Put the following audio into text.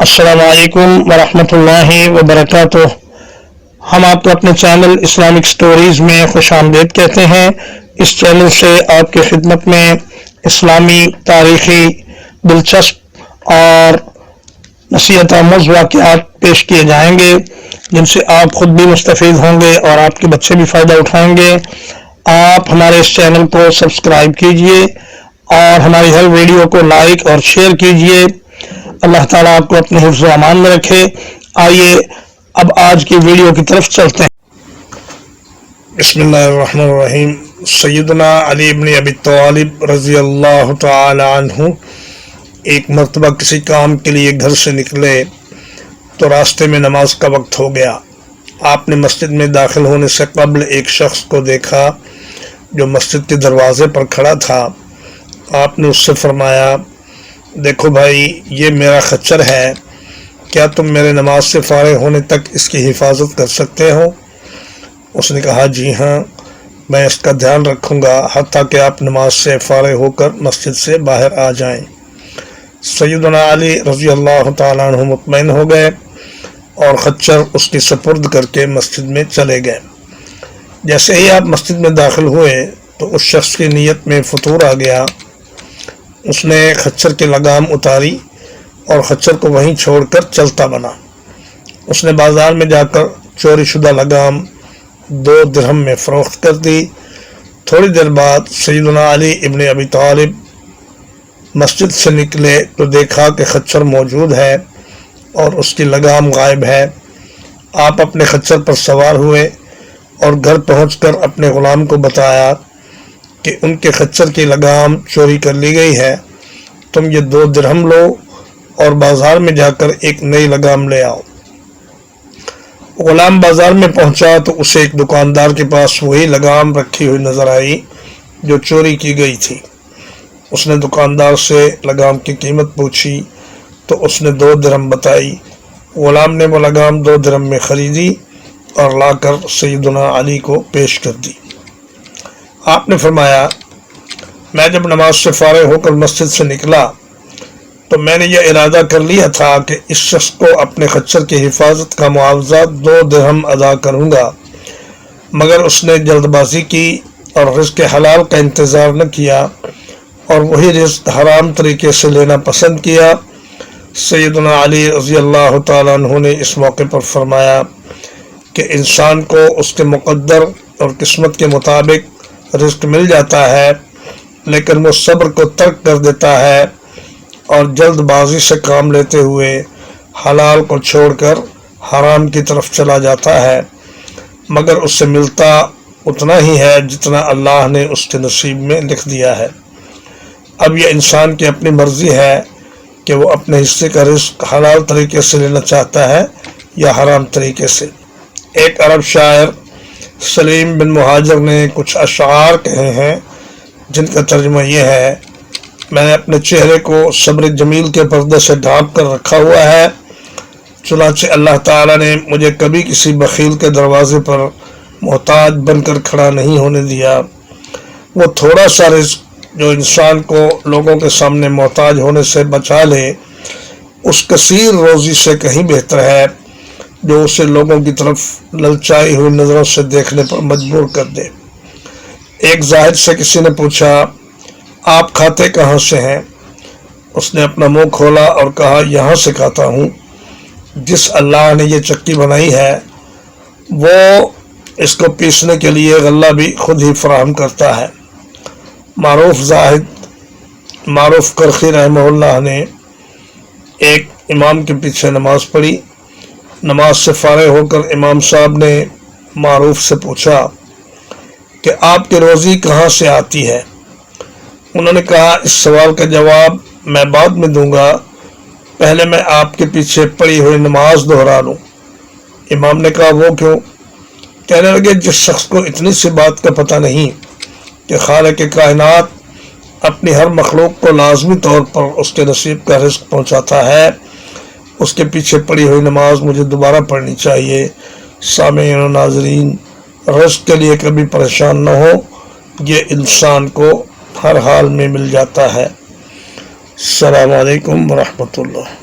अस्सलामु अलैकुम वरहमतुल्लाहि वबरकातुह। हम आपको अपने चैनल इस्लामिक स्टोरीज़ में खुशामदीद कहते हैं। इस चैनल से आपकी खिदमत में इस्लामी तारीख़ी दिलचस्प और नसीहत आमूज़ वाक़यात पेश किए जाएंगे, जिनसे आप ख़ुद भी मुस्तफ़ीद होंगे और आपके बच्चे भी फ़ायदा उठाएंगे। आप हमारे इस चैनल को सब्सक्राइब कीजिए और हमारी हर वीडियो को लाइक और शेयर कीजिए। अल्लाह ताला आपको अपने हिफ्ज़ व अमान में रखे। आइए अब आज की वीडियो की तरफ चलते हैं। बिस्मिल्लाहिर्रहमानिर्रहीम। सैयदना अली इब्न अबी तालिब रज़ी अल्लाह तआला अन्हु एक मरतबा किसी काम के लिए घर से निकले तो रास्ते में नमाज का वक्त हो गया। आपने मस्जिद में दाखिल होने से कबल एक शख्स को देखा जो मस्जिद के दरवाजे पर खड़ा था। आपने उससे फरमाया, देखो भाई, ये मेरा खच्चर है, क्या तुम मेरे नमाज से फारिग होने तक इसकी हिफाजत कर सकते हो? उसने कहा, जी हाँ, मैं इसका ध्यान रखूँगा हत्ता कि आप नमाज से फारिग होकर मस्जिद से बाहर आ जाएं। सैयदना अली रज़ी अल्लाह तआला अन्हु मुतमईन हो गए और खच्चर उसकी सपुर्द करके मस्जिद में चले गए। जैसे ही आप मस्जिद में दाखिल हुए तो उस शख्स की नीयत में फतूर आ गया। उसने खच्चर की लगाम उतारी और खच्चर को वहीं छोड़कर चलता बना। उसने बाज़ार में जाकर चोरी शुदा लगाम 2 दिरहम में फ़रोख्त कर दी। थोड़ी देर बाद सैयदना अली इब्न अबी तालिब मस्जिद से निकले तो देखा कि खच्चर मौजूद है और उसकी लगाम गायब है। आप अपने खच्चर पर सवार हुए और घर पहुंचकर अपने ग़ुलाम को बताया कि उनके खच्चर की लगाम चोरी कर ली गई है। तुम ये 2 दिरहम लो और बाज़ार में जाकर एक नई लगाम ले आओ। ग़ुलाम बाज़ार में पहुंचा तो उसे एक दुकानदार के पास वही लगाम रखी हुई नज़र आई जो चोरी की गई थी। उसने दुकानदार से लगाम की कीमत पूछी तो उसने 2 दिरहम बताई। ग़ुलाम ने वो लगाम 2 दिरहम में ख़रीदी और लाकर सैयदना अली को पेश कर दी। आपने फरमाया, मैं जब नमाज से फारिग होकर मस्जिद से निकला तो मैंने यह इरादा कर लिया था कि इस शख्स को अपने खच्चर की हिफाजत का मुआवजा 2 दिरहम अदा करूँगा, मगर उसने जल्दबाजी की और रिज़्क़ हलाल का इंतज़ार न किया और वही रिज़्क़ हराम तरीके से लेना पसंद किया। सैयदना अली रज़ी अल्लाह तआला अन्हु ने इस मौके पर फरमाया कि इंसान को उसके मुक़द्दर और किस्मत के मुताबिक रिज़्क़ मिल जाता है, लेकिन वो सब्र को तर्क कर देता है और जल्दबाजी से काम लेते हुए हलाल को छोड़कर हराम की तरफ चला जाता है, मगर उससे मिलता उतना ही है जितना अल्लाह ने उसके नसीब में लिख दिया है। अब यह इंसान की अपनी मर्ज़ी है कि वो अपने हिस्से का रिज़्क़ हलाल तरीके से लेना चाहता है या हराम तरीके से। एक अरब शायर सलीम बिन मुहाजिर ने कुछ अशार कहे हैं जिनका तर्जुमा यह है, मैंने अपने चेहरे को सब्र जमील के पर्दे से ढाँप कर रखा हुआ है, चुनांचे अल्लाह ताला ने मुझे कभी किसी बखील के दरवाजे पर मोहताज बनकर खड़ा नहीं होने दिया। वो थोड़ा सा रिज़्क़ जो इंसान को लोगों के सामने मोहताज होने से बचा ले, उस कसीर रोज़ी से कहीं बेहतर है जो उसे लोगों की तरफ ललचाई हुई नज़रों से देखने पर मजबूर कर दे। एक ज़ाहिद से किसी ने पूछा, आप खाते कहाँ से हैं? उसने अपना मुंह खोला और कहा, यहाँ से खाता हूँ। जिस अल्लाह ने ये चक्की बनाई है वो इसको पीसने के लिए गल्ला भी खुद ही फराहम करता है। मारूफ ज़ाहिद मारूफ करखी रहमहुल्लाह ने एक इमाम के पीछे नमाज पढ़ी। नमाज से फारिग होकर इमाम साहब ने मारूफ से पूछा कि आपकी रोज़ी कहाँ से आती है? उन्होंने कहा, इस सवाल का जवाब मैं बाद में दूंगा, पहले मैं आपके पीछे पढ़ी हुई नमाज दोहरा लूँ। इमाम ने कहा, वो क्यों? कहने लगे, जिस शख्स को इतनी सी बात का पता नहीं कि खालिक कायनात अपनी हर मखलूक को लाजमी तौर पर उसके नसीब का रिज़्क़ पहुँचाता है, उसके पीछे पढ़ी हुई नमाज मुझे दोबारा पढ़नी चाहिए। सामीन और नाज़रीन, रिज़्क़ के लिए कभी परेशान न हो, ये इंसान को हर हाल में मिल जाता है। अस्सलामु अलैकुम व रहमतुल्लाह।